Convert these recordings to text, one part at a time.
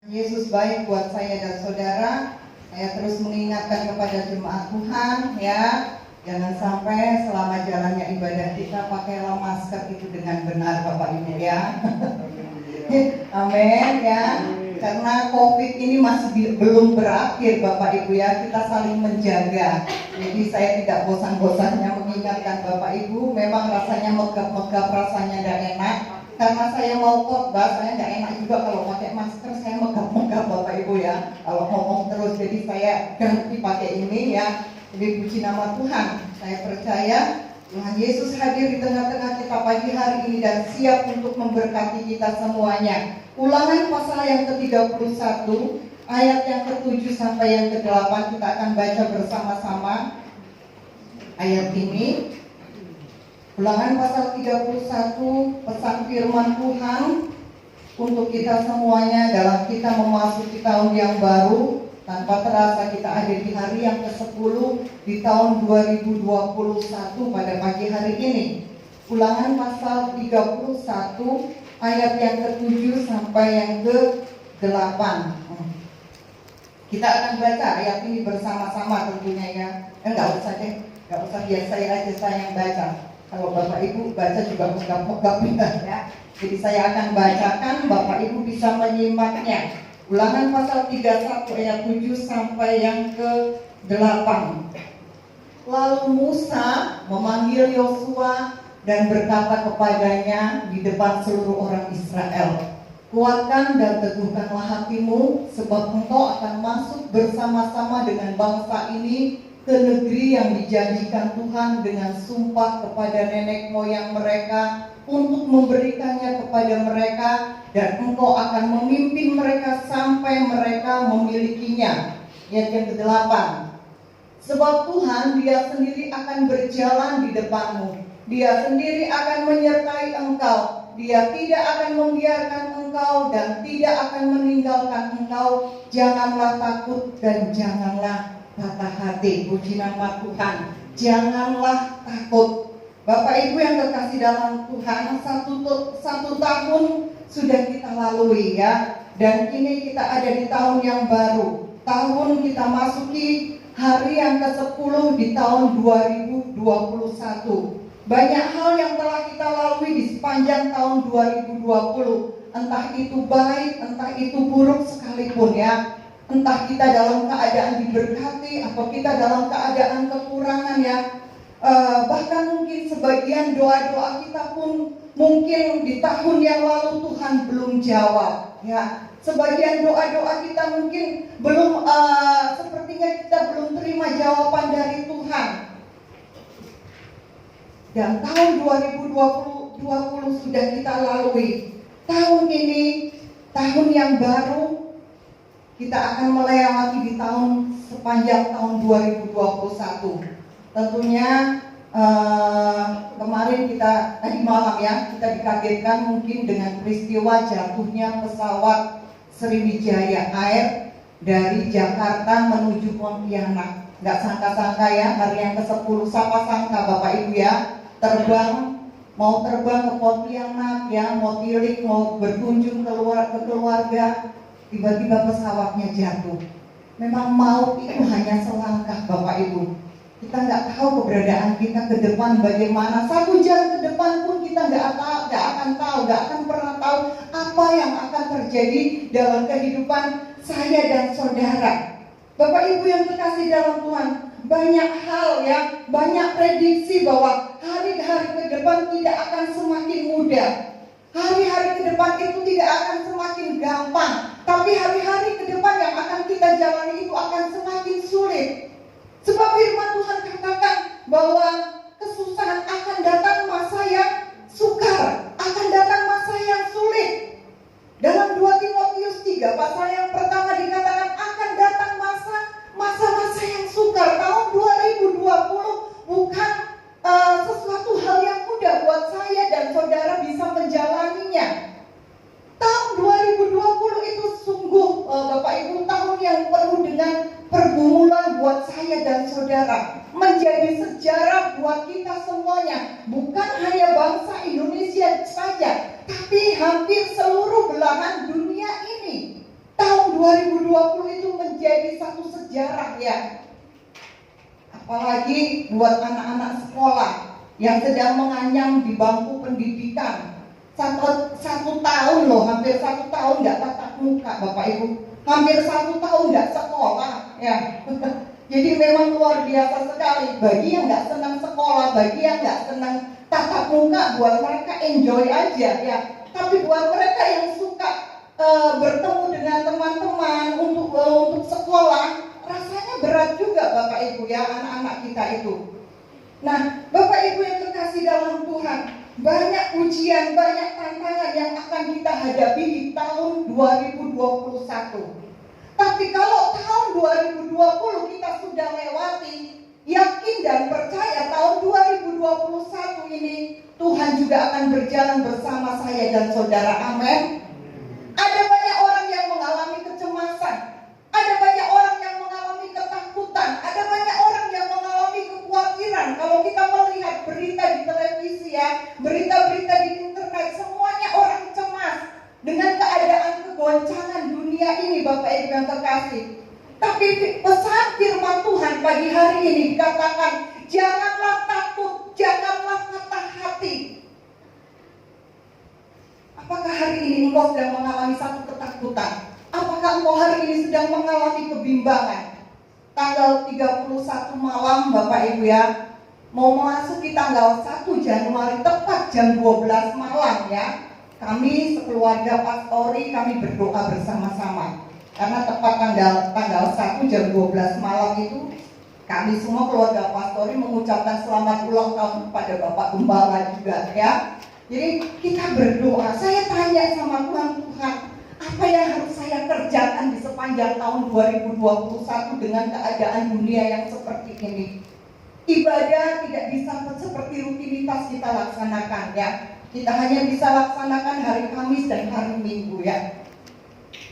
Yesus baik buat saya dan saudara. Saya terus mengingatkan kepada jemaat Tuhan ya, jangan sampai selama jalannya ibadah kita pakailah masker itu dengan benar Bapak Ibu ya. Amin ya. Karena COVID ini masih belum berakhir Bapak Ibu ya, kita saling menjaga. Jadi saya tidak bosan-bosannya mengingatkan Bapak Ibu, memang rasanya megap-megap, rasanya tidak enak. Karena saya mau khotbah, saya nggak enak juga kalau pakai masker, saya megap-megap Bapak Ibu ya. Kalau ngomong terus, jadi saya ganti pakai ini ya. Jadi puji nama Tuhan. Saya percaya Tuhan Yesus hadir di tengah-tengah kita pagi hari ini dan siap untuk memberkati kita semuanya. Ulangan pasal yang ke-31, ayat yang ke-7 sampai yang ke-8 kita akan baca bersama-sama ayat ini. Ulangan pasal 31, pesan firman Tuhan untuk kita semuanya dalam kita memasuki tahun yang baru. Tanpa terasa kita ada di hari yang ke-10 di tahun 2021 pada pagi hari ini. Ulangan pasal 31 ayat yang ke-7 sampai yang ke-8. Kita akan baca ayat ini bersama-sama tentunya ya. Enggak usah deh, enggak usah biar saya aja yang baca. Kalau Bapak Ibu baca juga megap-megap ya. Jadi saya akan bacakan, Bapak Ibu bisa menyimaknya. Ulangan pasal 31 ayat 7 sampai yang ke-8. Lalu Musa memanggil Yosua dan berkata kepadanya di depan seluruh orang Israel, kuatkan dan teguhkanlah hatimu, sebab engkau akan masuk bersama-sama dengan bangsa ini ke negeri yang dijanjikan Tuhan dengan sumpah kepada nenek moyang mereka untuk memberikannya kepada mereka, dan engkau akan memimpin mereka sampai mereka memilikinya. Ayat yang ke-8. Sebab Tuhan Dia sendiri akan berjalan di depanmu, Dia sendiri akan menyertai engkau, Dia tidak akan membiarkan engkau dan tidak akan meninggalkan engkau. Janganlah takut dan janganlah patah hati. Puji nama Tuhan. Janganlah takut. Bapak Ibu yang terkasih dalam Tuhan, satu tahun sudah kita lalui ya, dan kini kita ada di tahun yang baru. Tahun kita masuki hari yang ke-10 di tahun 2021. Banyak hal yang telah kita lalui di sepanjang tahun 2020, entah itu baik, entah itu buruk sekalipun ya. Entah kita dalam keadaan diberkati atau kita dalam keadaan kekurangan ya. Bahkan mungkin sebagian doa-doa kita pun mungkin di tahun yang lalu Tuhan belum jawab ya. Sebagian doa-doa kita mungkin belum sepertinya kita belum terima jawaban dari Tuhan. Dan tahun 2020 sudah kita lalui. Tahun ini tahun yang baru, kita akan melewati di sepanjang tahun 2021. Tentunya kemarin tadi malam ya, kita dikagetkan mungkin dengan peristiwa jatuhnya pesawat Sriwijaya Air dari Jakarta menuju Pontianak. Nggak sangka-sangka ya, hari yang ke-10, siapa sangka Bapak Ibu ya, mau terbang ke Pontianak ya, mau tilik, mau berkunjung ke keluarga, tiba-tiba pesawatnya jatuh. Memang maut itu hanya selangkah Bapak Ibu. Kita nggak tahu keberadaan kita ke depan bagaimana. 1 jam ke depan pun kita nggak akan pernah tahu apa yang akan terjadi dalam kehidupan saya dan saudara. Bapak Ibu yang terkasih dalam Tuhan, banyak hal ya, banyak prediksi bahwa hari-hari ke depan tidak akan semakin mudah. Hari-hari ke depan itu tidak akan semakin gampang, tapi hari-hari ke depan yang akan kita jalani itu akan semakin sulit. Sebab firman Tuhan katakan bahwa kesusahan akan datang masa yang sukar, akan datang masa yang sulit. Dalam 2 Timotius 3 pasal yang pertama dikatakan akan datang masa-masa yang sukar. Tahun 2020 bukan sesuatu hal yang mudah buat saya dan saudara bisa menjalaninya. Tahun 2020 itu sungguh Bapak Ibu tahun yang penuh dengan pergumulan buat saya dan saudara. Menjadi sejarah buat kita semuanya. Bukan hanya bangsa Indonesia saja, tapi hampir seluruh belahan dunia ini. Tahun 2020 itu menjadi satu sejarah ya. Apalagi buat anak-anak sekolah yang sedang menganyam di bangku pendidikan. Satu tahun loh, hampir 1 tahun nggak tatap muka Bapak Ibu. Hampir 1 tahun nggak sekolah ya. Jadi memang luar biasa sekali. Bagi yang nggak senang sekolah, bagi yang nggak senang tatap muka, buat mereka enjoy aja ya. Tapi buat mereka yang suka bertemu dengan teman-teman untuk sekolah, rasanya berat juga Bapak Ibu ya, anak-anak kita itu. Nah, Bapak Ibu yang terkasih dalam Tuhan, banyak ujian, banyak tantangan yang akan kita hadapi di tahun 2021. Tapi kalau tahun 2020 kita sudah lewati, yakin dan percaya tahun 2021 ini Tuhan juga akan berjalan bersama saya dan saudara. Amin. Ada banyak orang yang mengalami kecemasan, ada banyak orang yang mengalami ketakutan, ada banyak orang yang mengalami kekhawatiran. Kalau kita melihat berita di televisi ya, berita-berita di internet, semuanya orang cemas dengan keadaan kegoncangan dunia ini Bapak Ibu yang terkasih. Tapi pesan firman Tuhan pagi hari ini dikatakan, janganlah takut, janganlah patah hati. Apakah hari ini engkau sedang mengalami satu ketakutan? Apakah engkau hari ini sedang mengalami kebimbangan? Tanggal 31 malam Bapak Ibu ya, mau memasuki tanggal 1 Januari tepat jam 12 malam ya, kami sekeluarga pastori kami berdoa bersama-sama. Karena tepat tanggal 1 jam 12 malam itu kami semua keluarga pastori mengucapkan selamat ulang tahun kepada Bapak Gembala juga ya. Jadi kita berdoa, saya tanya sama Tuhan, apa yang harus saya kerjakan di sepanjang tahun 2021 dengan keadaan dunia yang seperti ini. Ibadah tidak bisa seperti rutinitas kita laksanakan ya. Kita hanya bisa laksanakan hari Kamis dan hari Minggu ya.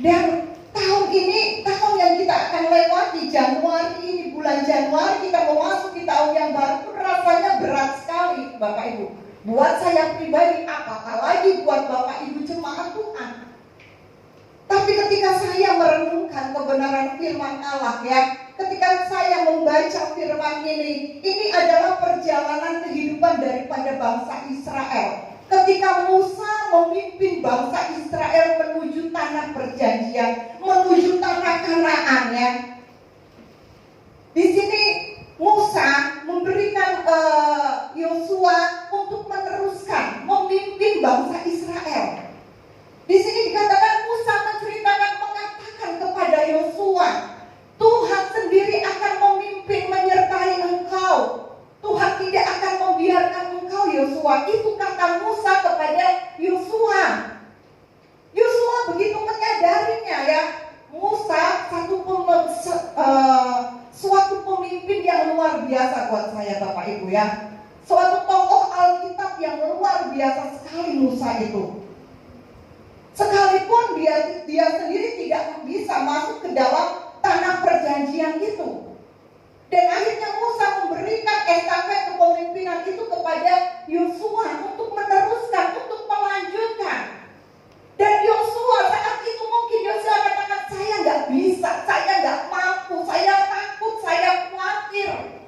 Dan tahun ini, tahun yang kita akan lewati, Januari ini, bulan Januari kita memasuki tahun yang baru pun rasanya berat sekali Bapak Ibu. Buat saya pribadi, apakah lagi buat Bapak Ibu jemaat Tuhan. Tapi ketika saya merenungkan kebenaran firman Allah ya, ketika saya membaca firman ini adalah perjalanan kehidupan daripada bangsa Israel. Ketika Musa memimpin bangsa Israel menuju tanah perjanjian, menuju tanah Kanaan ya. Di sini Musa memberikan Yosua untuk meneruskan memimpin bangsa Israel. Di sini dikatakan Musa menceritakan, mengatakan kepada Yosua, Tuhan sendiri akan memimpin menyertai engkau. Tuhan tidak akan membiarkan engkau Yosua. Itu kata Musa kepada Yosua. Yosua begitu menyadarinya ya, Musa suatu pemimpin yang luar biasa buat saya Bapak Ibu ya. Suatu tokoh Alkitab yang luar biasa sekali Musa itu. Sekalipun dia sendiri tidak bisa masuk ke dalam tanah perjanjian itu. Dan akhirnya Musa memberikan estafet kepemimpinan itu kepada Yosua untuk meneruskan, untuk melanjutkan. Dan Yosua saat itu mungkin Yosua katakan, saya nggak bisa, saya nggak mampu, saya takut, saya khawatir.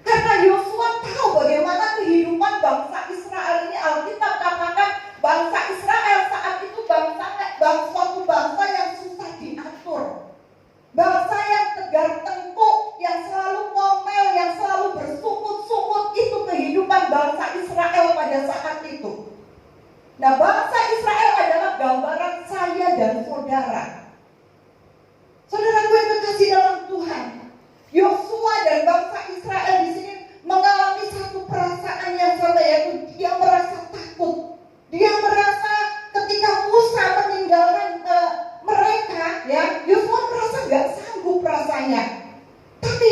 Karena Yosua tahu bagaimana kehidupan bangsa Israel ini. Alkitab katakan bangsa Israel saat itu suatu bangsa yang susah diatur. Bangsa yang tegar tengkuk, yang selalu ngomel, yang selalu bersungut-sungut. Itu kehidupan bangsa Israel pada saat itu. Nah, bangsa Israel adalah gambaran saya dan saudara. Saudaraku yang terkasih dalam Tuhan, Yosua dan bangsa Israel di sini mengalami satu perasaan yang sama, yaitu dia merasa takut. Dia merasa ketika Musa meninggalkan mereka, ya, Yosua merasa nggak sanggup rasanya. Tapi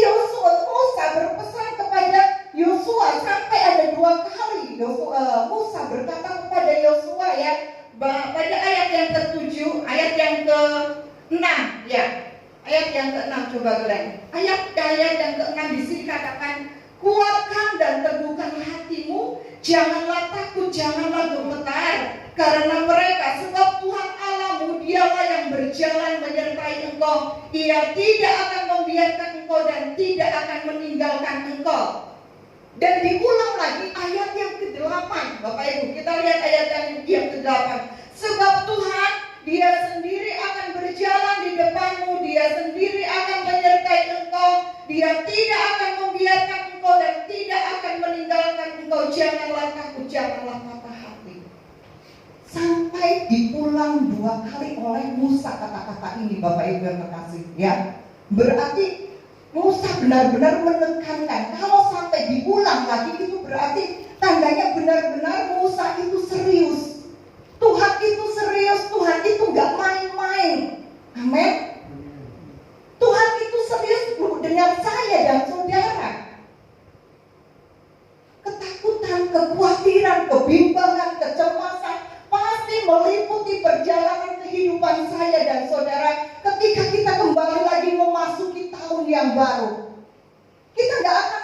Musa berpesan kepada Yosua sampai ada 2 kali. Musa berkata kepada Yosua ya, pada ayat yang ke-7, ayat yang ke-6 ya. Ayat yang ke-6 coba Glenn. Ayat yang ke-6 di sini katakan, kuatkan dan teguhkan hatimu, janganlah takut, janganlah gemetar karena mereka, sebab Tuhan Allahmu dialah yang berjalan menyertai engkau, Ia tidak akan membiarkan engkau dan tidak akan meninggalkan engkau. Dan diulang lagi ayat yang ke-8. Bapak Ibu, kita lihat ayat yang ke-8. Sebab Tuhan, Dia sendiri akan berjalan di depanmu, Dia sendiri akan menyertai engkau, Dia tidak akan membiarkan engkau dan tidak akan meninggalkan engkau. Janganlah takut, janganlah patah hati. Sampai diulang 2 kali oleh Musa kata-kata ini, Bapak Ibu yang terkasih, ya. Berarti Musa benar-benar menekankan. Kalau sampai diulang lagi itu berarti tandanya benar-benar Musa itu serius. Tuhan itu serius, Tuhan itu gak main-main. Amin. Tuhan itu serius dengan saya dan saudara. Ketakutan, kekhawatiran, kebimbangan, kecemasan pasti meliputi perjalanan kehidupan saya dan saudara ketika kita kembali lagi memasuki tahun yang baru. Kita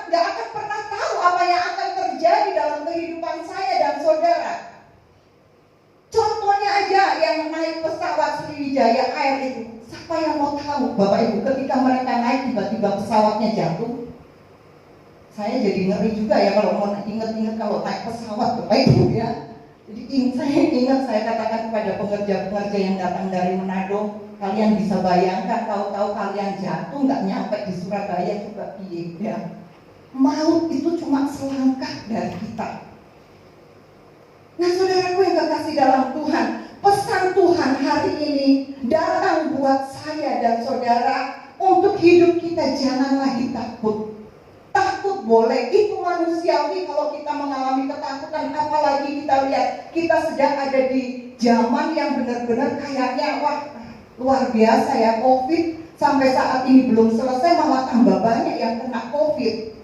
gak akan pernah tahu apa yang akan terjadi dalam kehidupan saya dan saudara. Contohnya aja yang naik pesawat Sriwijaya Air itu. Siapa yang mau tahu, Bapak Ibu, ketika mereka naik tiba-tiba pesawatnya jatuh? Saya jadi ngeri juga ya kalau mau ingat-ingat kalau naik pesawat, Bapak Ibu, ya. Jadi saya katakan kepada pengerja-pengerja yang datang dari Manado, kalian bisa bayangkan tahu-tahu kalian jatuh nggak nyampe di Surabaya juga piye, ya. Maut itu cuma selangkah dari kita. Nah, saudaraku yang kekasih dalam Tuhan, pesan Tuhan hari ini datang buat saya dan saudara untuk hidup kita. Jangan lagi takut. Takut boleh, itu manusiawi kalau kita mengalami ketakutan. Apalagi kita lihat kita sedang ada di zaman yang benar-benar kayaknya wah luar biasa ya, COVID sampai saat ini belum selesai, malah tambah banyak yang kena COVID.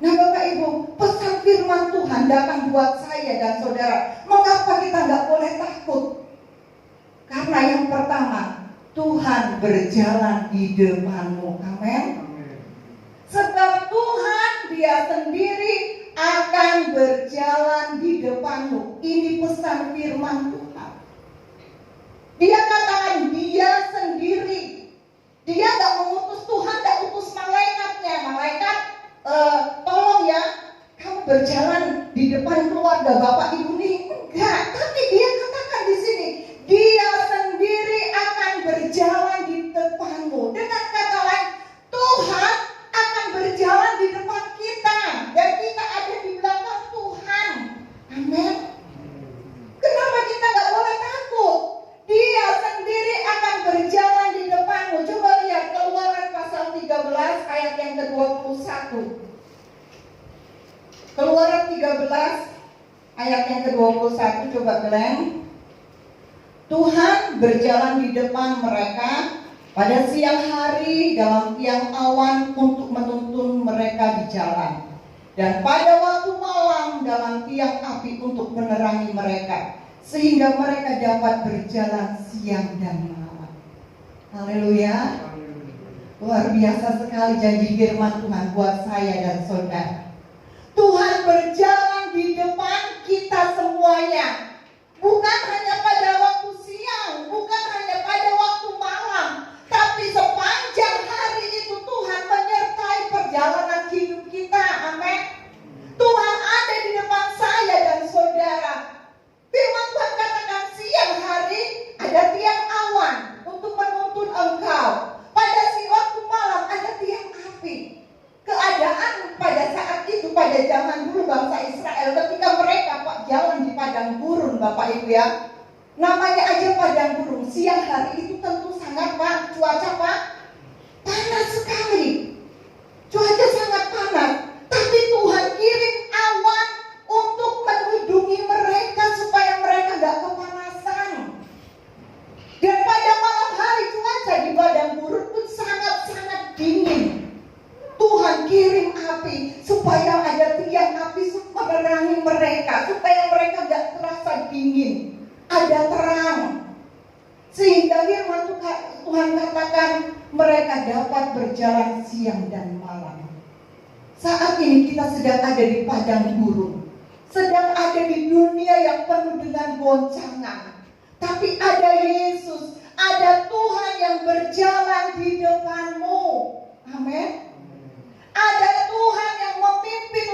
Nah, Bapak Ibu, pesan firman Tuhan datang buat saya dan saudara. Mengapa kita nggak boleh takut? Karena yang pertama, Tuhan berjalan di depanmu. Amin. Sebab Tuhan Dia sendiri akan berjalan di depanmu. Ini pesan firman Tuhan. Dia katakan Dia sendiri. Dia gak mengutus, Tuhan gak utus malaikatnya. Malaikat, tolong ya, kamu berjalan di depan keluarga Bapak Ibu nih. Enggak, tapi Dia katakan di sini, Dia sendiri akan berjalan di depanmu. Dengan kata lain, Tuhan akan berjalan di depan kita dan kita ada di belakang Tuhan. Amin. Kenapa kita gak boleh takut? Dia sendiri akan berjalan di depanmu. Coba lihat Keluaran pasal 13 ayat yang ke-21. Keluaran 13 ayat yang ke-21. Coba Glenn. Tuhan berjalan di depan mereka pada siang hari dalam tiang awan untuk menuntun mereka di jalan, dan pada waktu malam dalam tiang api untuk menerangi mereka, sehingga mereka dapat berjalan siang dan malam. Haleluya. Luar biasa sekali janji firman Tuhan buat saya dan saudara. Tuhan berjalan di depan kita semuanya. Bukan hanya pada waktu siang, bukan hanya pada waktu malam, tapi sepanjang hari itu Tuhan menyertai perjalanan hidup kita. Amin. Tuhan ada di depan saya dan saudara. Firman Tuhan katakan siang hari ada tiang awan untuk menuntun engkau. Pada si waktu malam ada tiang api. Keadaan pada saat itu, pada zaman dulu bangsa Israel, ketika mereka jalan di padang gurun, Bapak Ibu ya, namanya aja padang gurun. Siang hari itu tentu sangat cuaca panas sekali. Cuaca sangat panas. Tapi Tuhan kirim awan untuk melindungi mereka supaya mereka gak kepanasan. Dan pada malam hari cuaca di padang gurun pun sangat-sangat dingin. Tuhan kirim api supaya ada tiang api menerangi mereka, supaya mereka gak terasa dingin. Ada terang. Sehingga firman Tuhan katakan mereka dapat berjalan siang dan malam. Saat ini kita sedang ada di padang gurun, sedang ada di dunia yang penuh dengan goncangan. Tapi ada Yesus, ada Tuhan yang berjalan Amin. Ada Tuhan yang memimpin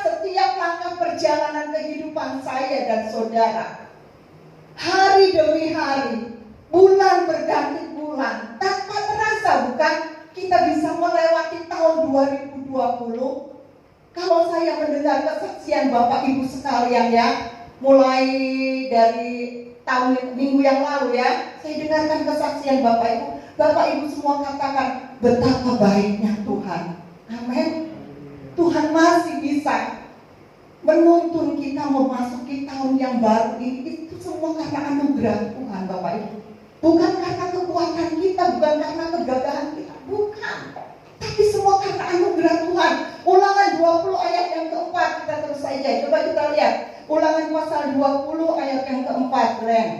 setiap langkah perjalanan kehidupan saya dan saudara. Hari demi hari, bulan berganti bulan, tanpa terasa bukan kita bisa melewati tahun 2020. Kalau saya mendengar kesaksian Bapak Ibu sekalian ya, mulai dari minggu yang lalu ya, saya dengarkan kesaksian Bapak Ibu. Bapak Ibu semua katakan betapa baiknya Tuhan. Amin. Tuhan masih bisa menuntun kita memasuki tahun yang baru ini. Itu semua karena anugerah Tuhan Bapak Ibu. Bukan karena kekuatan kita, bukan karena kegagahan kita, bukan. Tapi semua karena anugerah Tuhan. Ulangan 20 ayat yang keempat, kita terus saja. Coba kita lihat. Ulangan pasal 20 ayat yang keempat, Ren.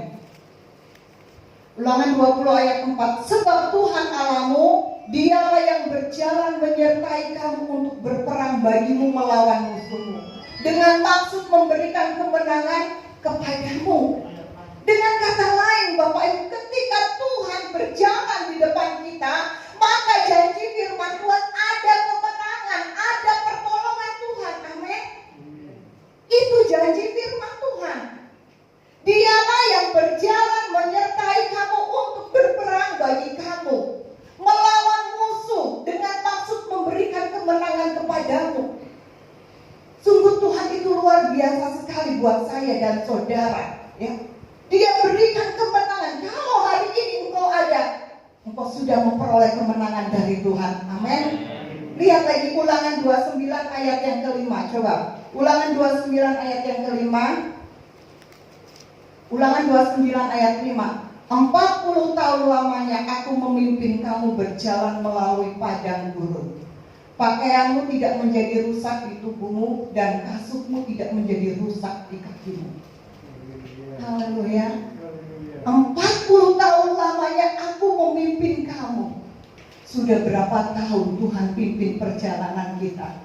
Ulangan 20 ayat 4. Sebab Tuhan Allahmu, Dialah yang berjalan menyertai kamu untuk berperang bagimu melawan musuhmu, dengan maksud memberikan kemenangan kepadamu. Dengan kata lain Bapak Ibu, ketika Tuhan berjalan di depan kita, maka janji firman Tuhan ada kemenangan, ada pertolongan Tuhan. Amin. Itu janji firman Tuhan. Dialah yang berjalan menyertai kamu untuk berperang bagi kamu, melawan musuh dengan maksud memberikan kemenangan kepadamu. Sungguh Tuhan itu luar biasa sekali buat saya dan saudara ya. Dia berikan kemenangan. Kalau hari ini engkau sudah memperoleh kemenangan dari Tuhan. Amin. Lihat lagi Ulangan 29 ayat yang kelima. Coba Ulangan 29 ayat yang kelima. Ulangan 29 ayat 5. 40 tahun lamanya aku memimpin kamu berjalan melalui padang gurun. Pakaianmu tidak menjadi rusak di tubuhmu dan kasutmu tidak menjadi rusak di kakimu. Haleluya. 40 tahun lamanya aku memimpin kamu. Sudah berapa tahun Tuhan pimpin perjalanan kita?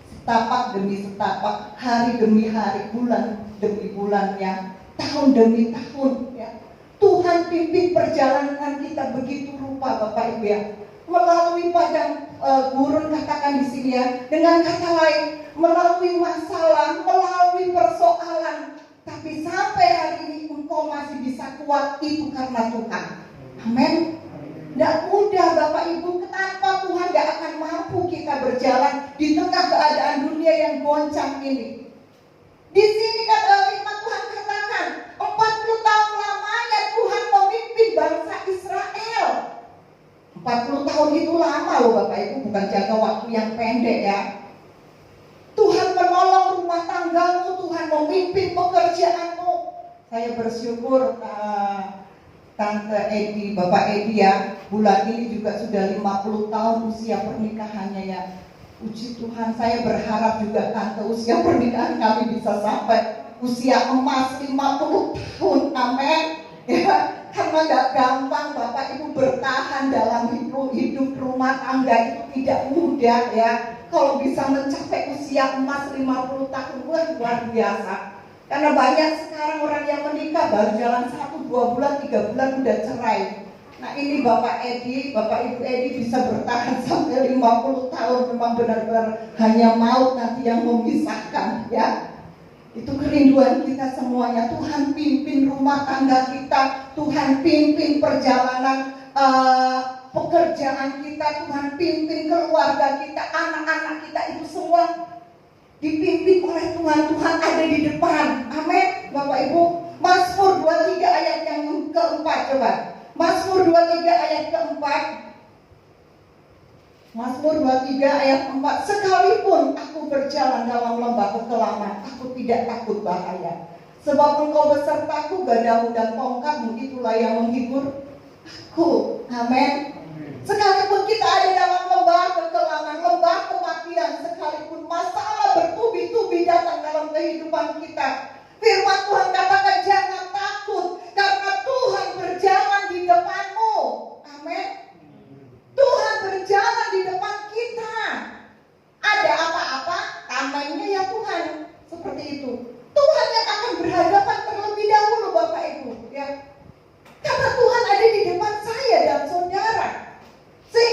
Setapak demi setapak, hari demi hari, bulan demi bulan ya, tahun demi tahun ya. Tuhan pimpin perjalanan kita begitu rupa Bapak Ibu ya. Melalui padang gurun katakan di sini ya. Dengan kata lain, melalui masalah, melalui persoalan. Tapi sampai hari ini engkau masih bisa kuat, itu karena Tuhan. Amin. Tidak mudah Bapak Ibu, tanpa Tuhan tidak akan mampu kita berjalan di tengah keadaan dunia yang goncang ini. Di sini kata firman Tuhan katakan 40 tahun lamanya Tuhan memimpin bangsa Israel. 40 tahun itu lama loh Bapak Ibu, bukan jangka waktu yang pendek ya. Tuhan menolong rumah tanggamu, Tuhan memimpin pekerjaanmu. Saya bersyukur Tante Edi, Bapak Edi ya, bulan ini juga sudah 50 tahun usia pernikahannya ya. Puji Tuhan, saya berharap juga Tante usia pernikahan kami bisa sampai usia emas 50 tahun, amin. Ya, karena gak gampang Bapak Ibu bertahan dalam hidup rumah tangga itu tidak mudah ya. Kalau bisa mencapai usia emas 50 tahun, luar biasa. Karena banyak sekarang orang yang menikah baru jalan 1, 2 bulan, 3 bulan udah cerai. Nah ini Bapak Edi, Bapak Ibu Edi bisa bertahan sampai 50 tahun. Memang benar-benar hanya maut nanti yang memisahkan ya. Itu kerinduan kita semuanya. Tuhan pimpin rumah tangga kita, Tuhan pimpin perjalanan pekerjaan kita, Tuhan pimpin keluarga kita, anak-anak kita, itu semua dipimpin oleh Tuhan. Tuhan ada di depan. Amin. Bapak Ibu, Mazmur 23 ayat yang keempat, coba. Mazmur 23 ayat keempat. Mazmur 23 ayat 4. Sekalipun aku berjalan dalam lembah kekelaman, aku tidak takut bahaya. Sebab engkau besertaku, gadamu dan tongkatmu itulah yang menghibur aku. Amin. Sekalipun kita ada dalam lembah kekelaman, lembah kematian, sekalipun masalah bertubi-tubi datang dalam kehidupan kita, firman Tuhan katakan jangan takut, karena Tuhan berjalan di depanmu. Amin. Tuhan berjalan di depan kita. Ada apa-apa, tamengnya ya Tuhan. Seperti itu. Tuhan yang akan berhadapan terlebih dahulu Bapak Ibu ya. Karena Tuhan ada di depan saya dan saudara. Saya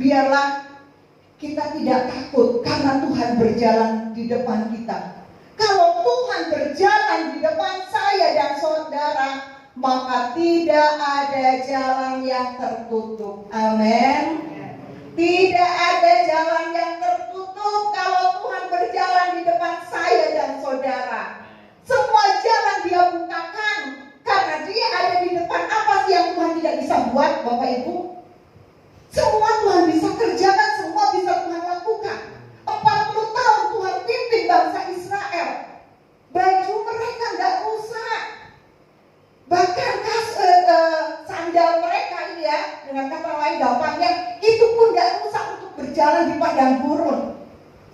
biarlah kita tidak takut karena Tuhan berjalan di depan kita. Kalau Tuhan berjalan di depan saya dan saudara, maka tidak ada jalan yang tertutup. Amin. Tidak ada jalan yang tertutup kalau Tuhan berjalan di depan saya dan saudara. Semua jalan Dia bukakan karena Dia ada di depan. Apa sih yang Tuhan tidak bisa buat, Bapak Ibu? Semua Tuhan bisa kerjakan, semua bisa Tuhan lakukan. 40 tahun Tuhan pimpin bangsa Israel. Baju mereka nggak rusak. Bahkan sandal mereka ini ya, dengan kata lain gampangnya, itu pun nggak rusak untuk berjalan di padang gurun.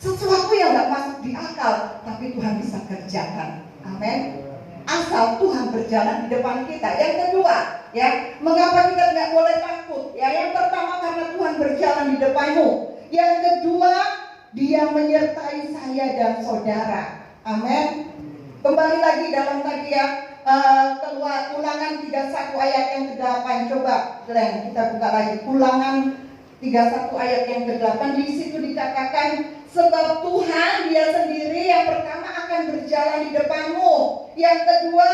Sesuatu yang nggak masuk di akal, tapi Tuhan bisa kerjakan. Amin. Asal Tuhan berjalan di depan kita. Yang kedua, ya, mengapa kita nggak boleh takut? Ya, yang pertama karena Tuhan berjalan di depanmu. Yang kedua, Dia menyertai saya dan saudara. Amin. Kembali lagi dalam tadi ya, keluar Ulangan 31 ayat yang ke-8. Coba Glenn, kita buka lagi Ulangan 31 ayat yang ke-8. Di situ dikatakan, sebab Tuhan Dia sendiri yang pertama akan berjalan di depanmu. Yang kedua,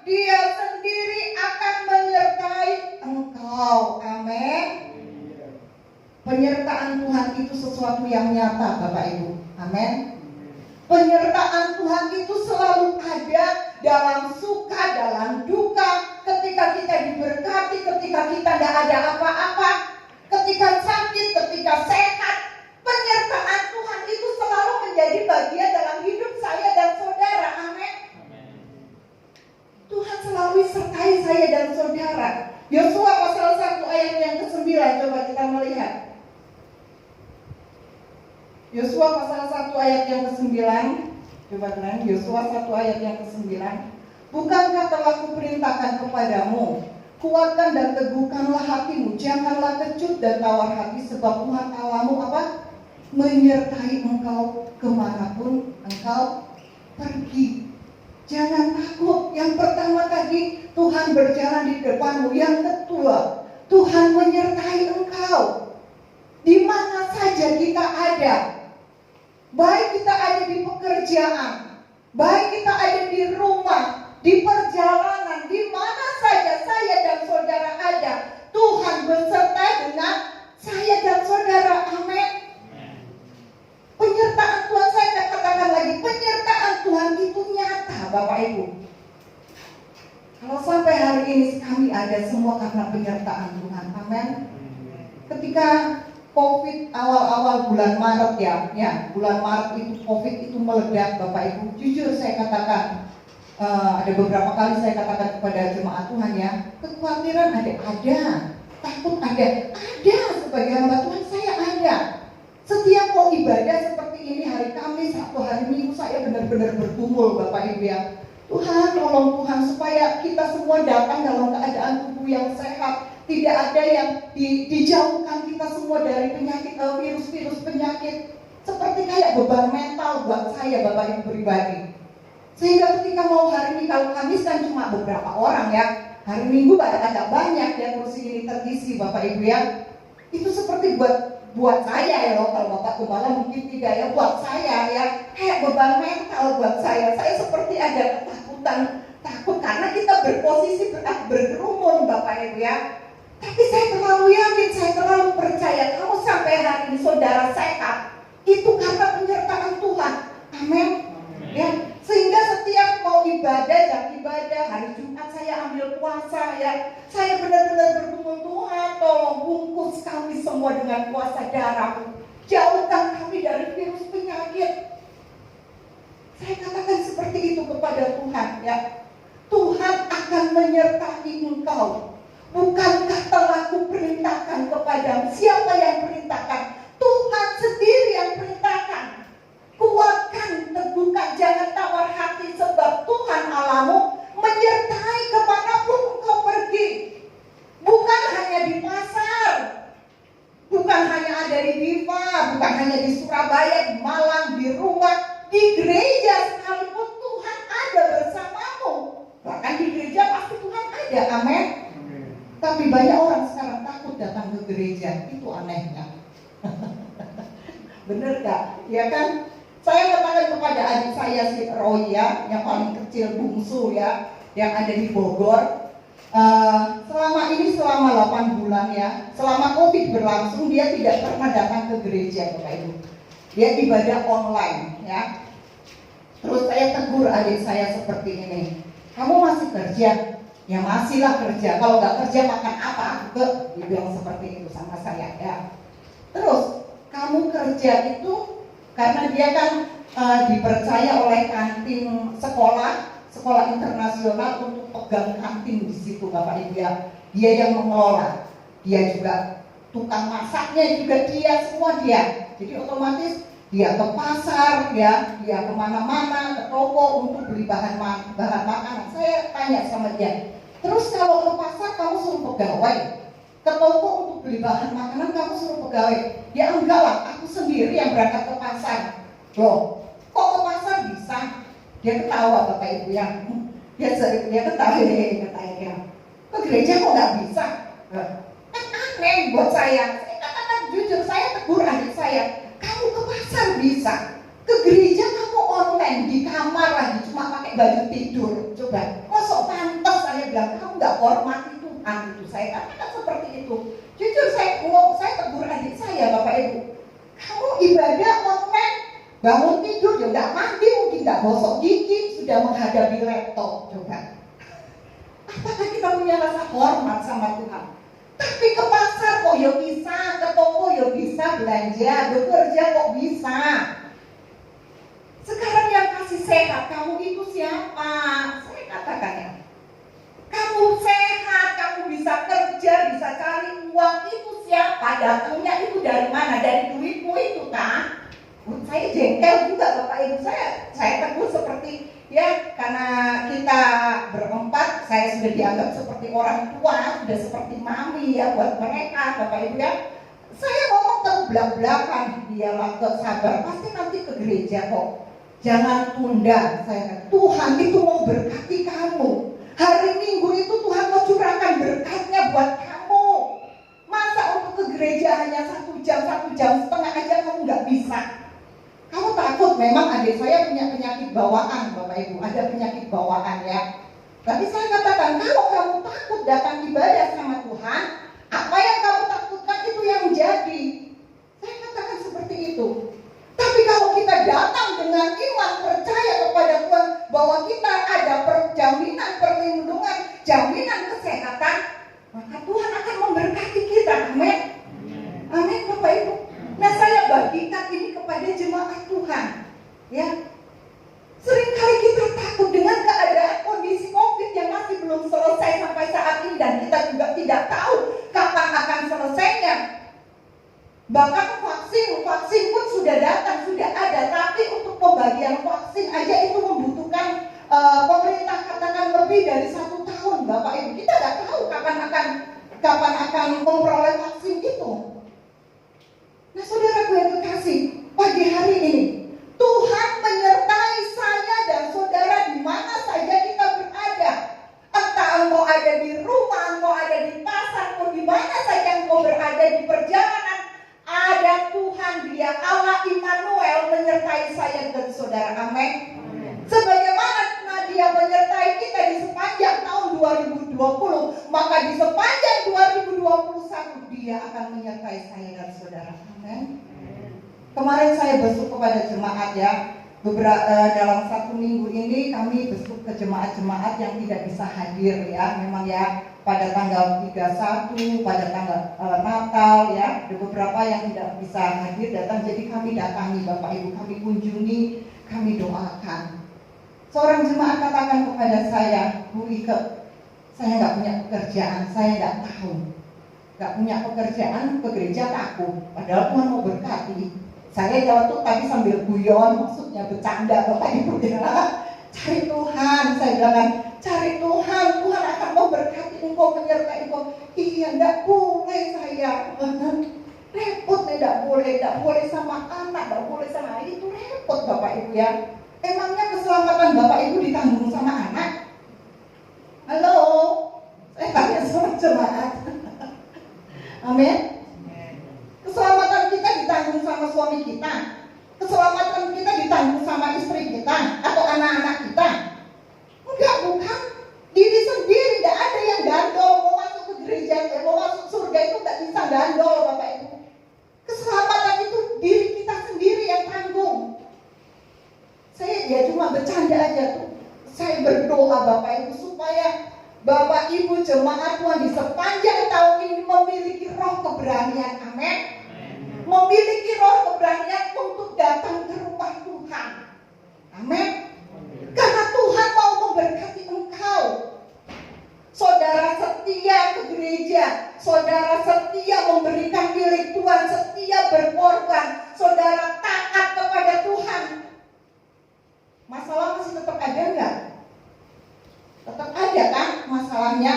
Dia sendiri akan menyertai engkau. Amin. Penyertaan Tuhan itu sesuatu yang nyata, Bapak Ibu. Amin. Penyertaan Tuhan itu selalu ada dalam suka, dalam duka, ketika kita diberkati, ketika kita tidak ada apa-apa, ketika sakit, ketika sehat. Penyertaan Tuhan itu selalu menjadi bagian dalam hidup saya dan saudara. Amin. Tuhan selalu sertai saya dan saudara. Yosua pasal 1 ayat yang ke-9, coba kita melihat. Yosua pasal 1 ayat yang ke-9. Coba teman, Yosua 1 ayat yang ke-9. Bukankah telah kuperintahkan kepadamu, kuatkan dan teguhkanlah hatimu, janganlah kecut dan tawar hati, sebab Tuhan Allahmu apa? Menyertai engkau kemanapun engkau pergi. Jangan takut. Yang pertama tadi, Tuhan berjalan di depanmu. Yang kedua, Tuhan menyertai engkau. Di mana saja kita ada, baik kita ada di pekerjaan, baik kita ada di rumah, di perjalanan, di mana saja saya dan saudara ada, Tuhan beserta dengan saya dan saudara. Amin. Penyertaan Tuhan, saya katakan lagi, penyertaan Tuhan itu nyata, Bapak Ibu. Kalau sampai hari ini kami ada semua karena penyertaan Tuhan. Amin. Ketika COVID awal-awal bulan Maret ya, bulan Maret itu COVID itu meledak, Bapak Ibu. Jujur saya katakan, ada beberapa kali saya katakan kepada jemaat Tuhan ya, kekhawatiran ada, takut ada. Sebagai hamba Tuhan saya ada. Setiap mau ibadah seperti ini, hari Kamis, Sabtu, hari Minggu, saya benar-benar bergumul, Bapak Ibu ya. Tuhan, tolong Tuhan supaya kita semua datang dalam keadaan tubuh yang sehat. Tidak ada yang dijauhkan kita semua dari penyakit, virus-virus penyakit. Seperti kayak beban mental buat saya, Bapak Ibu pribadi. Sehingga ketika mau hari ini, kalau Kamis kan cuma beberapa orang ya. Hari Minggu agak banyak ya kursi ini terisi, Bapak Ibu ya. Itu seperti buat saya ya, kalau Bapak Gembala mungkin tidak ya, buat saya ya, kayak beban mental buat saya. Saya seperti ada ketakutan, takut karena kita berposisi berkerumun, Bapak Ibu ya. Tapi saya terlalu yakin, saya terlalu percaya, kalau sampai hari ini saudara sehat, itu karena penyertaan Tuhan. Amin. Ya, sehingga setiap mau ibadah, jam ibadah, hari Jumat saya ambil puasa ya, saya benar-benar bergumul, Tuhan tolong bungkus kami semua dengan kuasa darah-Mu, jauhkan kami dari virus penyakit. Saya katakan seperti itu kepada Tuhan ya. Tuhan akan menyertai engkau. Bukankah telah kuperintahkan kepadamu? Siapa yang perintahkan? Tuhan sendiri yang perintahkan. Kuatkan, teguhkan, jangan tawar hati, sebab Tuhan Allahmu menyertai kemanapun engkau pergi. Bukan hanya di pasar, bukan hanya ada di Diva, bukan hanya di Surabaya, di Malang, di rumah, di gereja sekalipun Tuhan ada bersamamu. Bahkan di gereja pasti Tuhan ada, amin. Tapi banyak orang sekarang takut datang ke gereja, itu anehnya. Bener gak? Ya kan? Saya katakan kepada adik saya si Roy ya, yang paling kecil bungsu ya, yang ada di Bogor. Selama 8 bulan ya, selama COVID berlangsung dia tidak pernah datang ke gereja Bapak Ibu. Dia ibadah online ya. Terus saya tegur adik saya seperti ini, kamu masih kerja? Ya masih lah kerja, kalau nggak kerja makan apa? Dia bilang seperti itu sama saya ya. Terus kamu kerja itu karena dia kan dipercaya oleh kantin sekolah internasional untuk pegang kantin di situ Bapak Ibu ya. Dia yang mengelola, dia juga tukang masaknya juga dia, semua dia. Jadi otomatis dia ke pasar ya, dia kemana-mana, ke toko untuk beli bahan makanan. Saya tanya sama dia, terus kalau ke pasar kamu suruh pegawai, ke toko untuk beli bahan makanan kamu suruh pegawai? Ya enggak lah, aku sendiri yang berangkat ke pasar. Loh, kok ke pasar bisa? Dia ketawa Bapak Ibu ya. Dia ketawa dia. Ke gereja kok nggak bisa? Kan aneh buat saya. Saya katakan jujur, saya tegur adik saya. Kamu ke pasar bisa, ke gereja kamu online di kamar lagi cuma pakai baju tidur. Coba, kok pantas saya bilang kamu nggak hormati Tuhan itu. Saya katakan seperti itu. Jujur saya tegur adik saya Bapak Ibu. Kamu ibadah online, bangun tidur ya nggak mandi, mungkin nggak gosok gigi, sudah menghadapi laptop. Coba, apakah kita punya rasa hormat sama Tuhan? Tapi ke pasar kok ya bisa, ke toko ya bisa belanja, bekerja kok bisa. Sekarang yang kasih sehat kamu itu siapa? Saya katakan ya, kamu sehat, kamu bisa kerja, bisa cari uang, itu siapa? Datangnya itu dari mana? Dari duitmu itu kan? Saya jengkel juga Bapak Ibu, saya tegur seperti ya, karena kita berempat, saya sudah dianggap seperti orang tua, sudah seperti mami ya buat mereka Bapak Ibu ya. Saya ngomong terbelak-belakan, dia ke sabar, pasti nanti ke gereja kok. Jangan tunda, saya Tuhan itu mau berkati kamu. Hari Minggu itu Tuhan mau curahkan berkatnya buat kamu. Masa untuk ke gereja hanya 1 jam setengah aja kamu nggak bisa? Kamu takut? Memang adik saya punya penyakit bawaan Bapak Ibu, ada penyakit bawaan ya. Tapi saya katakan, kalau kamu takut datang ibadah sama Tuhan, apa yang kamu takutkan itu yang jadi. Saya katakan seperti itu. Tapi kalau kita datang dengan iman, percaya kepada Tuhan bahwa kita ada jaminan perlindungan, jaminan kesehatan, maka Tuhan akan memberkati kita. Amin. Amin Bapak Ibu. Nah, saya bagikan ini kepada jemaat Tuhan ya. Seringkali kita takut dengan keadaan kondisi COVID yang masih belum selesai sampai saat ini, dan kita juga tidak tahu kapan akan selesainya. Bahkan vaksin pun sudah datang, sudah ada, tapi untuk pembagian vaksin aja itu membutuhkan pemerintah katakan lebih dari 1 tahun Bapak Ibu. Kita tidak tahu kapan akan memperoleh vaksin itu. Nah saudara yang terkasih, pagi hari ini Tuhan menyertai saya dan saudara di mana saja kita berada. Entah engkau ada di rumah, engkau ada di pasar, atau di mana saja engkau berada di perjalanan, ada Tuhan, Dia Allah Immanuel menyertai saya dan saudara. Amin. Sebagaimana Dia menyertai kita di sepanjang tahun 2020, maka di sepanjang 2021 Dia akan menyertai saya dan saudara. Amin. Kemarin saya besuk kepada jemaat ya. Dalam 1 minggu ini kami besuk ke jemaat-jemaat yang tidak bisa hadir ya. Memang ya, pada tanggal 31, pada tanggal Natal ya, ada beberapa yang tidak bisa hadir datang. Jadi kami datangi Bapak Ibu, kami kunjungi, kami doakan. Seorang jemaat katakan kepada saya, Bu Ike, saya nggak punya pekerjaan, saya nggak tahu, nggak punya pekerjaan, ke gereja takut, padahal Tuhan mau berkati. Saya jawab tuh tadi sambil guyon, maksudnya bercanda Bapak Ibu ya. Cari Tuhan, saya bilang, cari Tuhan, Tuhan akan memberkati engkau, menyertai engkau. Iya, enggak boleh saya. Repot nih, enggak boleh sama anak, enggak boleh sama itu, repot Bapak Ibu ya. Emangnya keselamatan Bapak Ibu ditanggung sama anak? Halo, saya tanya sama jemaat. Amin. Keselamatan kita Bapak Ibu, supaya Bapak Ibu jemaat Tuhan di sepanjang tahun ini memiliki roh keberanian. Amin. Memiliki roh keberanian untuk datang ke rumah Tuhan. Amin. Karena Tuhan mau memberkati engkau. Saudara setia ke gereja, saudara setia memberikan milik Tuhan, setia berkorban, saudara taat kepada Tuhan. Masalah masih tetap ada enggak? Tetap ada kan masalahnya?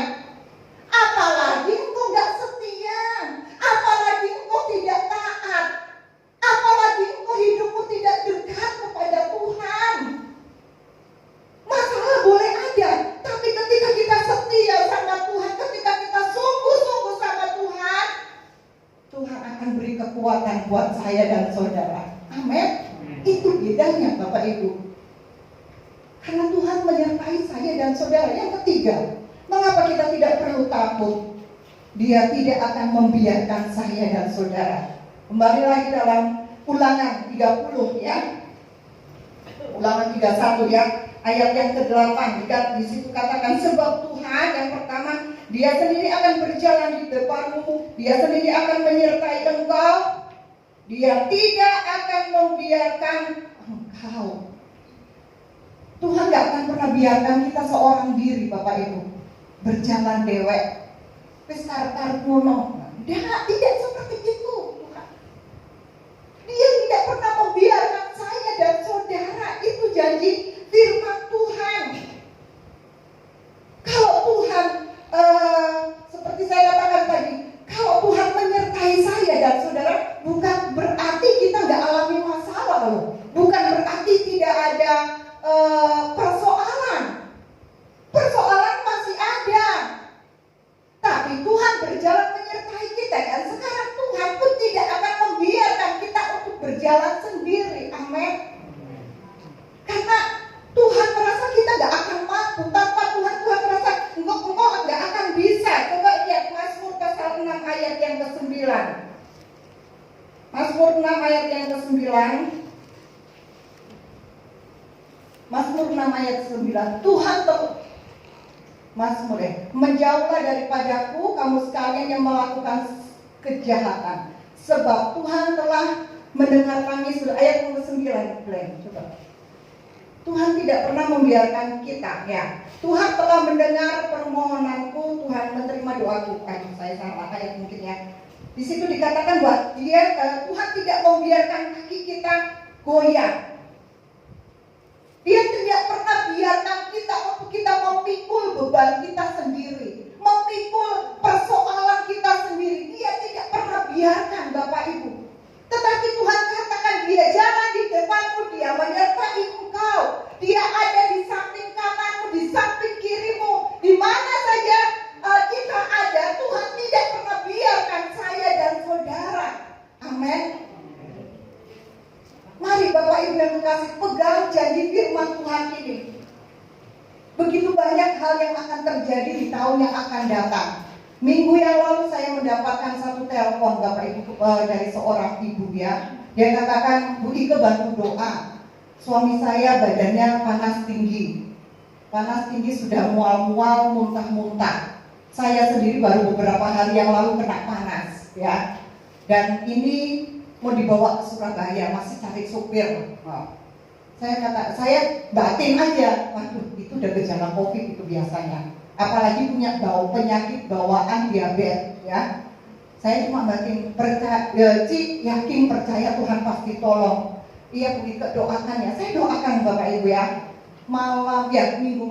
Apalagi engkau enggak setia, apalagi engkau tidak taat, apalagi engkau hidupmu tidak dekat kepada Tuhan. Masalah boleh ada, tapi ketika kita setia sama Tuhan, ketika kita sungguh-sungguh sama Tuhan, Tuhan akan beri kekuatan buat saya dan saudara. Amin. Itu bedanya Bapak Ibu. Karena Tuhan menyertai saya dan saudara. Yang ketiga, mengapa kita tidak perlu takut? Dia tidak akan membiarkan saya dan saudara. Kembali lagi dalam Ulangan 30 ya. Ulangan 31 ya. Ayat yang ke-8, di situ katakan, sebab Tuhan yang pertama, Dia sendiri akan berjalan di depanmu, Dia sendiri akan menyertai engkau, Dia tidak akan membiarkan engkau. Tuhan gak akan pernah biarkan kita seorang diri Bapak Ibu berjalan dewek, pesar-pesar kuno. Tidak seperti itu Tuhan. Dia tidak pernah membiarkan saya dan saudara. Itu janji firman Tuhan. Kalau Tuhan seperti saya katakan tadi, kalau Tuhan menyertai saya dan saudara, bukan berarti kita nggak alami masalah loh. Bukan berarti tidak ada persoalan. Persoalan masih ada. Tapi Tuhan berjalan menyertai kita, dan sekarang Tuhan pun tidak akan membiarkan kita untuk berjalan sendiri. Amin. Karena Tuhan merasa kita gak akan mampu. Tanpa Tuhan, Tuhan merasa engkau gak akan bisa. Coba lihat Mazmur pasal 6 ayat yang ke-9. Mazmur 6 ayat yang ke-9. Mazmur 6 ayat 9. Tuhan Mazmur menjauhlah daripadaku kamu sekalian yang melakukan kejahatan, sebab Tuhan telah mendengar tangis. Ayat yang ke-9. Coba. Tuhan tidak pernah membiarkan kita ya. Tuhan telah mendengar permohonanku, Tuhan menerima doaku. Saya salah ayat mungkin ya. Di situ dikatakan bahwa Tuhan tidak membiarkan kaki kita goyah. Dia tidak pernah biarkan kita untuk kita memikul beban kita sendiri, memikul persoalan kita sendiri. Dia tidak pernah biarkan Bapak Ibu. Tetapi Tuhan katakan Dia jalan di depanmu, Dia menyertai engkau, Dia ada di samping kananmu, di samping kirimu, di mana saja kita ada. Tuhan tidak pernah biarkan saya dan saudara. Amin. Mari Bapak Ibu yang kekasih, pegang janji firman Tuhan ini. Begitu banyak hal yang akan terjadi di tahun yang akan datang. Minggu yang lalu saya mendapatkan satu telepon Bapak Ibu dari seorang ibu ya. Dia katakan, Bu Ike bantu doa. Suami saya badannya panas tinggi. Panas tinggi sudah mual-mual, muntah-muntah. Saya sendiri baru beberapa hari yang lalu kena panas ya. Dan ini mau dibawa ke Surabaya, masih cari supir. Saya batin aja, waduh itu udah gejala COVID itu biasanya. Apalagi punya penyakit bawaan diabetes ya. Saya cuma batin, yakin percaya Tuhan pasti tolong. Iya Bu Ike doakan ya. Saya doakan Bapak Ibu ya. Minggu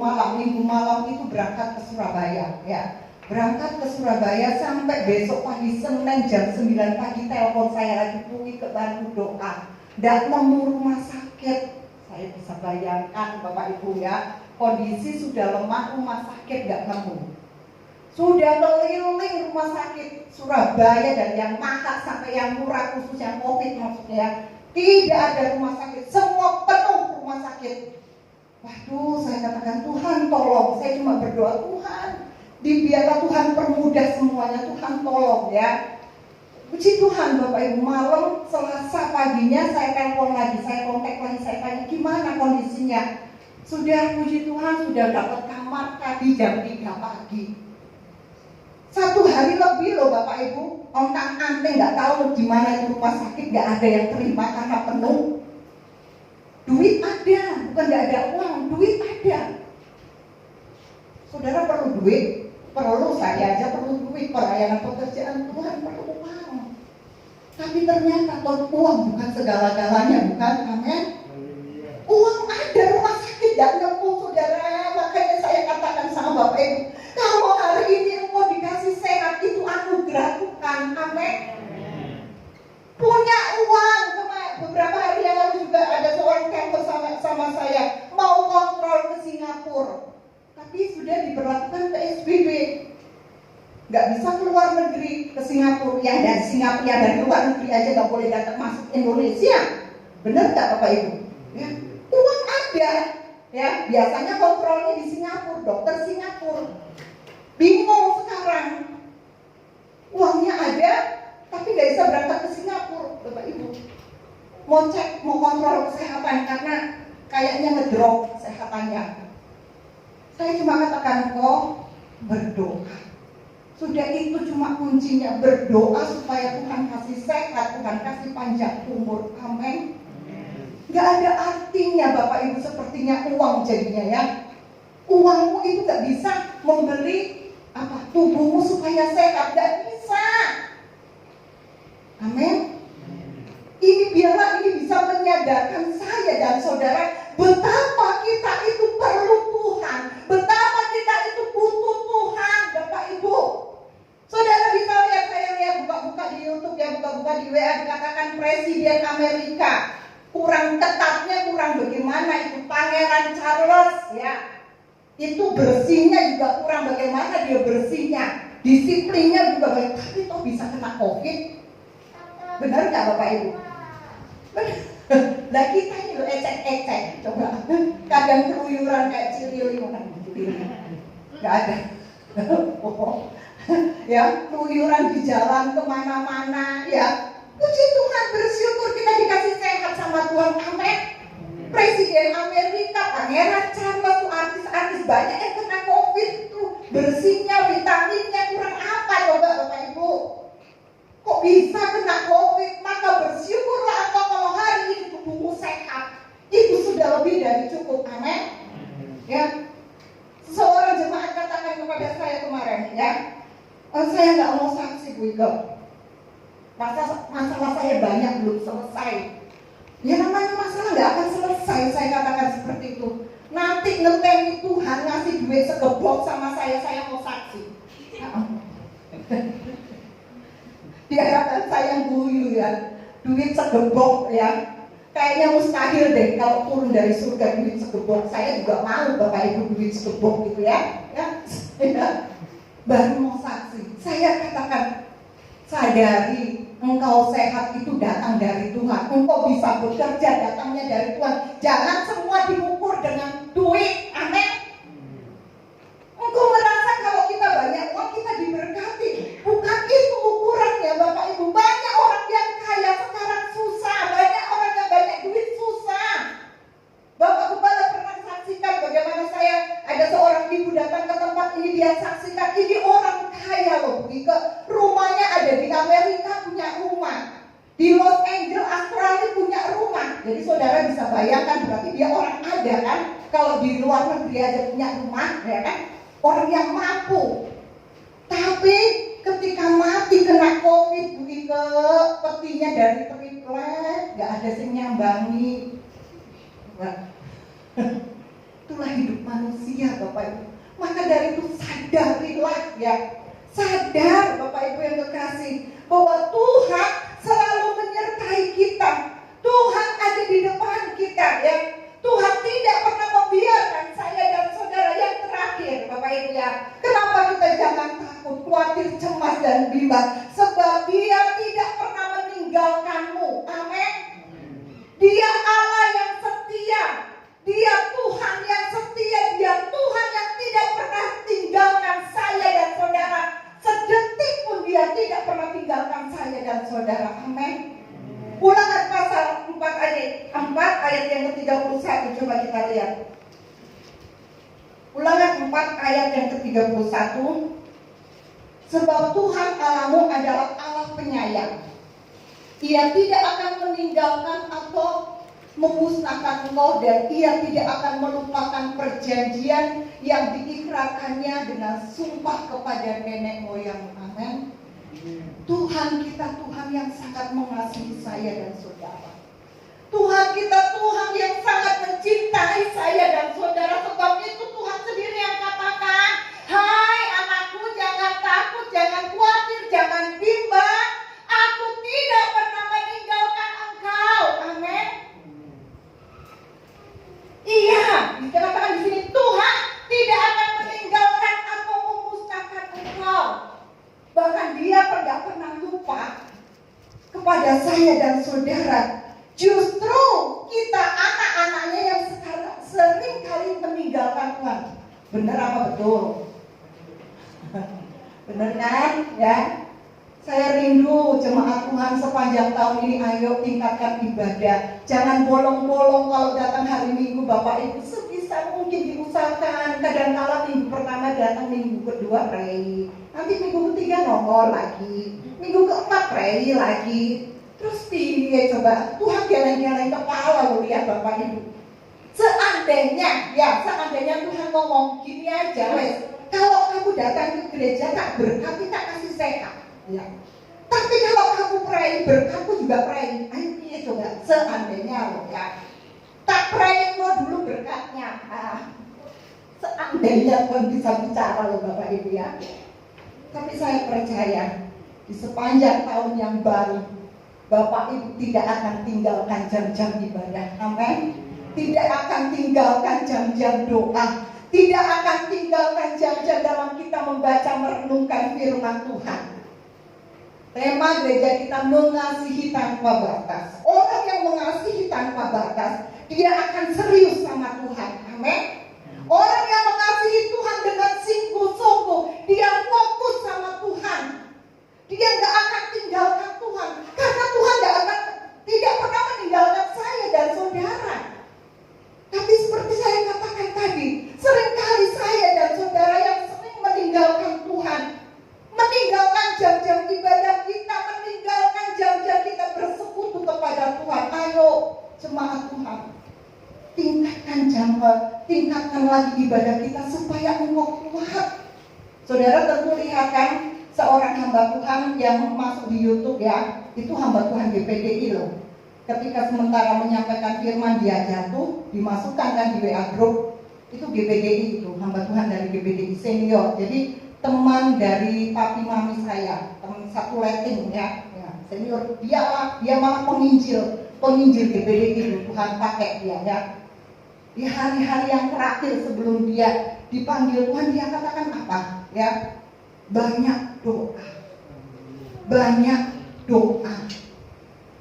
malam itu berangkat ke Surabaya ya. Berangkat ke Surabaya sampai besok pagi Senin jam 9 pagi telepon saya lagi, Bu Ike bantu doa. Nggak nemu rumah sakit. Saya bisa bayangkan Bapak Ibu ya, kondisi sudah lemah, rumah sakit nggak nemu. Sudah keliling rumah sakit Surabaya dan yang mahal sampai yang murah, khusus yang COVID maksudnya, tidak ada rumah sakit, semua penuh rumah sakit. Waduh, saya katakan Tuhan tolong. Saya cuma berdoa, Tuhan biarlah Tuhan permudah semuanya, Tuhan tolong ya. Puji Tuhan Bapak Ibu, malam Selasa paginya saya telepon lagi, saya kontak lagi, saya tanya gimana kondisinya. Sudah, puji Tuhan, sudah dapat kamar tadi jam 3 pagi. 1 hari lebih loh Bapak Ibu. Ontang-anting nggak tahu di mana itu rumah sakit, nggak ada yang terima karena penuh. Duit ada, bukan nggak ada uang, duit ada. Saudara perlu duit, perlu, saya aja perlu duit, pelayanan pekerjaan Tuhan perlu uang. Tapi ternyata uang bukan segala-galanya, bukan, amin. Uang ada, rumah sakit nggak nemu, saudara. Makanya saya katakan sama Bapak Ibu, kalau hari ini engkau dikasih sehat, itu anugerah Tuhan, amin. Punya uang, beberapa hari yang lalu juga ada seorang telepon sama saya, mau kontrol ke Singapura, tapi sudah diberlakukan PSBB, nggak bisa keluar negeri ke Singapura. Ya dari Singapura, ya dari luar negeri aja nggak boleh datang masuk Indonesia. Benar nggak Bapak Ibu? Ya. Uang ada, ya biasanya kontrolnya di Singapura, dokter Singapura. Bingung sekarang, uangnya ada, tapi nggak bisa berangkat ke Singapura, Bapak Ibu. Mau cek, mau kontrol kesehatan karena kayaknya ngedrop kesehatannya. Saya cuma katakan kok berdoa. Sudah itu cuma kuncinya, berdoa supaya Tuhan kasih sehat, Tuhan kasih panjang umur, amin. Gak ada artinya Bapak Ibu sepertinya uang jadinya ya. Uangmu itu gak bisa membeli tubuhmu supaya sehat, gak bisa. Amin. Ini biarlah ini bisa menyadarkan saya dan saudara betapa kita itu perlu Tuhan, betapa kita itu butuh Tuhan, Bapak Ibu. Saudara bisa lihat, saya lihat buka-buka di YouTube ya, buka-buka di WA dikatakan Presiden Amerika kurang ketatnya, kurang bagaimana itu Pangeran Charles ya. Itu bersihnya juga kurang bagaimana dia bersihnya, disiplinnya juga baik, tapi toh bisa kena COVID. Benar nggak Bapak Ibu? Nah kita ini loh ecek-ecek, coba kadang keluyuran kayak Cilili, nggak ada. Ya keluyuran di jalan kemana-mana ya. Puji Tuhan, bersyukur kita dikasih sehat sama Tuhan, amin. Presiden Amerika, Pangeran Charles, artis-artis banyak yang kena COVID tuh, bersihnya, vitaminnya kurang apa coba Bapak Ibu? Kok bisa kena COVID? Maka bersyukurlah engkau kalau hari ini tubuhmu sehat. Itu sudah lebih dari cukup, amin. Ya, seorang jemaat katakan kepada saya kemarin, ya, saya nggak mau saksi Bu Iko. Masalah saya banyak belum selesai. Ya namanya masalah nggak akan selesai, saya katakan seperti itu. Nanti ngenteni Tuhan ngasih duit segebok sama saya mau saksi. Diharapkan saya guyu ya, duit segebok ya. Kayaknya mustahil deh kalau turun dari surga duit segebok. Saya juga mau Bapak Ibu duit segebok gitu ya. Ya. Baru mau saksi. Saya katakan, sadari engkau sehat itu datang dari Tuhan. Engkau bisa bekerja datangnya dari Tuhan. Jangan semua diukur dengan duit. Amin. Engkau merasa kalau kita banyak uang kita diberkati. Bukan itu ukurannya Bapak Ibu. Banyak orang yang kaya sekarang susah. Banyak orang yang banyak duit susah. Bapak Gembala pernah saksikan bagaimana saya ada seorang ibu datang ke tempat ini, dia saksikan ini orang kaya loh Bu Ike. Rumahnya ada di Amerika, punya rumah. Di Los Angeles, Australia punya rumah. Jadi saudara bisa bayangkan berarti dia orang ada kan. Kalau di luar negeri aja punya rumah ya kan. Orang yang mampu. Tapi ketika mati kena COVID Bu Ike, petinya dari triplek, gak ada yang nyambangi. Itulah hidup manusia Bapak Ibu. Maka dari itu sadarilah ya. Sadar Bapak Ibu yang kekasih, bahwa Tuhan selalu menyertai kita. Tuhan ada di depan kita ya. Tuhan tidak pernah membiarkan saya dan saudara. Yang terakhir Bapak Ibu ya, kenapa kita jangan takut, khawatir, cemas dan bimbang? Sebab Dia tidak pernah meninggalkanmu. Amin. Dia Allah yang setia. Dia Tuhan yang setia. Dia Tuhan yang tidak pernah tinggalkan saya dan saudara. Sedetik pun Dia tidak pernah tinggalkan saya dan saudara. Amin. Ulangan pasal 4 ayat yang ke-31. Coba kita lihat. ayat yang ke-31. Sebab Tuhan Allahmu adalah Allah penyayang. Ia tidak akan meninggalkan atau memusnahkan engkau, dan Ia tidak akan melupakan perjanjian yang diikrarkannya dengan sumpah kepada nenek moyang. Amin. Tuhan kita Tuhan yang sangat mengasihi saya dan saudara. Tuhan kita Tuhan yang sangat mencintai saya dan saudara. Sebab itu Tuhan sendiri yang katakan, hai anakku, jangan takut, jangan khawatir, jangan bimbang. Aku tidak pernah meninggalkan engkau. Amin. Iya, dikatakan di sini Tuhan tidak akan meninggalkan atau memusnahkan engkau. Bahkan Dia tidak pernah lupa kepada saya dan saudara. Justru kita anak-anaknya yang sekarang sering kali meninggalkan Tuhan. Benar apa betul? Benar kan? Ya. Saya rindu jemaat Tuhan sepanjang tahun ini, ayo tingkatkan ibadah. Jangan bolong-bolong kalau datang hari Minggu, Bapak Ibu sebisa mungkin diusahakan. Kadang-kala minggu pertama datang, minggu kedua pray, nanti minggu ketiga nongol lagi, minggu keempat pray lagi. Terus pilih coba, Tuhan geleng-geleng kepala loh ya Bapak Ibu. Seandainya Tuhan ngomong gini aja, wes, kalau kamu datang ke gereja tak berkati, tak kasih sehat. Ya. Tapi kalau kamu pray, berkatku juga pray. Ayo coba, seandainya loh ya. Tak pray lo dulu berkatnya. Seandainya Tuhan bisa bicara loh Bapak Ibu ya. Tapi saya percaya di sepanjang tahun yang baru, Bapak Ibu tidak akan tinggalkan jam-jam ibadah. Amin. Tidak akan tinggalkan jam-jam doa. Tidak akan tinggalkan jam-jam dalam kita membaca merenungkan firman Tuhan. Tema gereja kita mengasihi tanpa batas. Orang yang mengasihi tanpa batas, dia akan serius sama Tuhan. Amin. Orang yang mengasihi Tuhan dengan sungguh-sungguh, dia fokus sama Tuhan. Dia nggak akan tinggalkan Tuhan, karena Tuhan tidak pernah meninggalkan saya dan saudara. Tapi seperti saya katakan tadi, seringkali saya dan saudara yang sering meninggalkan Tuhan, meninggalkan jam-jam ibadah kita, meninggalkan jam-jam kita bersekutu kepada Tuhan. Ayo jemaat Tuhan, tingkatkan lagi ibadah kita supaya engkau kuat. Saudara tentu lihat kan, seorang hamba Tuhan yang masuk di YouTube ya, itu hamba Tuhan GPDI loh. Ketika sementara menyampaikan firman dia jatuh, dimasukkan kan di WA group, itu GPDI itu, hamba Tuhan dari GPDI senior. Jadi teman dari papi mami saya, teman satu letting ya, senior. Dia malah penginjil GPDI itu, Tuhan pakai dia ya. Di hari-hari yang terakhir sebelum dia dipanggil Tuhan, dia katakan apa? Ya, banyak doa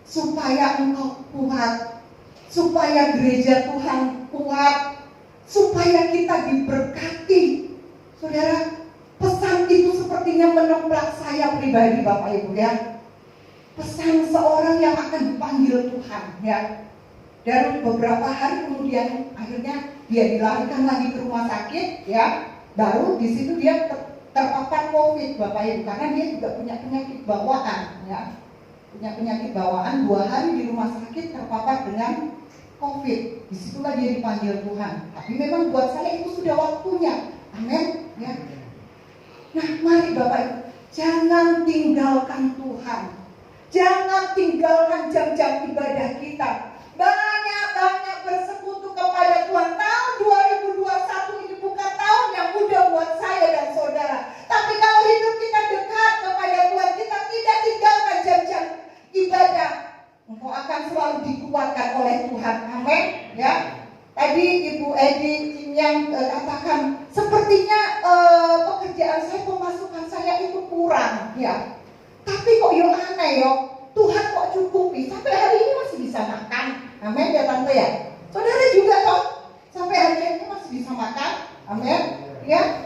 supaya engkau kuat, supaya gereja Tuhan kuat, supaya kita diberkati. Saudara, pesan itu sepertinya menemplak saya pribadi Bapak Ibu ya. Pesan seorang yang akan dipanggil Tuhan ya. Dan beberapa hari kemudian akhirnya dia dilarikan lagi ke rumah sakit ya. Baru di situ dia terpapar COVID Bapak Ibu, karena dia juga punya penyakit bawaan ya. Punya penyakit bawaan, 2 hari di rumah sakit terpapar dengan COVID. Disitulah dia dipanggil Tuhan. Tapi memang buat saya itu sudah waktunya. Amin ya. Nah mari Bapak Ibu, jangan tinggalkan Tuhan. Jangan tinggalkan jam-jam ibadah kita. Banyak bersekutu kepada Tuhan. Tahun 2021 ini bukan tahun yang mudah buat saya dan saudara. Tapi kalau hidup kita dekat kepada Tuhan, kita tidak tinggalkan jam-jam ibadah, engkau akan selalu dikuatkan oleh Tuhan. Amin ya. Tadi Ibu Edi yang katakan, sepertinya pekerjaan saya, pemasukan saya itu kurang ya. Tapi kok yo aneh yo, Tuhan kok cukupi, sampai hari ini masih bisa makan. Amin ya tante ya. Saudara juga toh, sampai hari ini masih bisa makan. Amin ya.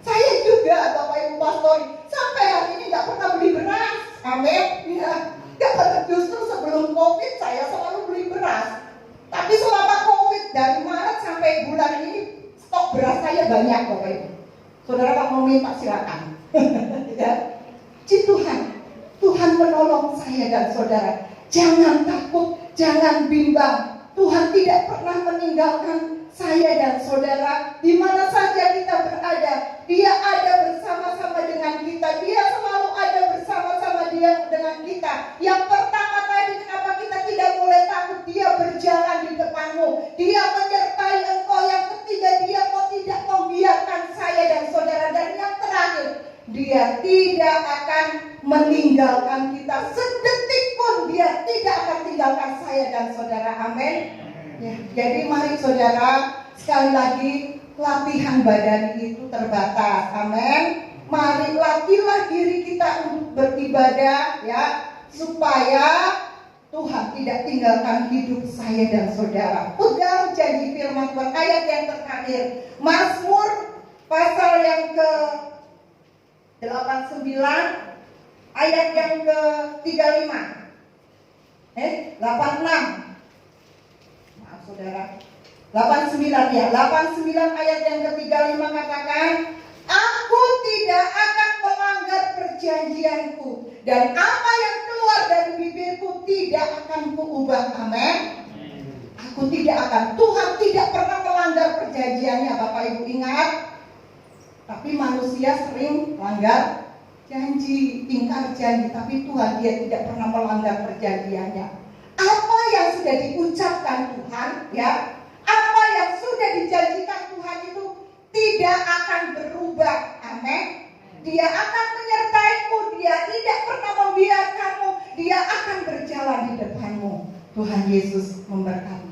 Saya juga Bapak Ibu pastor, sampai hari ini nggak pernah beli beras. Amin ya. Nggak pernah, justru sebelum COVID saya selalu beli beras. Tapi selama COVID dari Maret sampai bulan ini stok beras saya banyak Bapak Ibu. Saudara mau minta silakan. Ya. Tuhan menolong saya dan saudara. Jangan takut, jangan bimbang. Tuhan tidak pernah meninggalkan saya dan saudara. Di mana saja kita berada, Dia ada bersama-sama dengan kita. Dia selalu ada bersama-sama dengan kita. Yang pertama tadi, kenapa kita tidak boleh takut? Dia berjalan di depanmu. Dia menyertai engkau. Yang ketiga, Dia tidak membiarkan saya dan saudara. Dan yang terakhir, Dia tidak akan meninggalkan kita sedetik pun. Dia tidak akan tinggalkan saya dan saudara. Amin. Ya, jadi mari saudara, sekali lagi latihan badan itu terbatas. Amin. Mari latihlah diri kita untuk beribadah, ya, supaya Tuhan tidak tinggalkan hidup saya dan saudara. Pegang janji firman Tuhan. Ayat yang terakhir, Mazmur pasal yang ke 89 ayat yang ke 35 86. Maaf saudara, 89 ya, 89 ayat yang ke 35 katakan, aku tidak akan melanggar perjanjianku, dan apa yang keluar dari bibirku tidak akan kuubah. Amin. Aku tidak akan. Tuhan tidak pernah melanggar perjanjiannya. Bapak Ibu ingat. Tapi manusia sering melanggar janji, ingkar janji. Tapi Tuhan, Dia tidak pernah melanggar perjanjiannya. Apa yang sudah diucapkan Tuhan, ya, apa yang sudah dijanjikan Tuhan itu tidak akan berubah. Amin. Dia akan menyertaimu. Dia tidak pernah membiarkanmu. Dia akan berjalan di depanmu. Tuhan Yesus memberkati.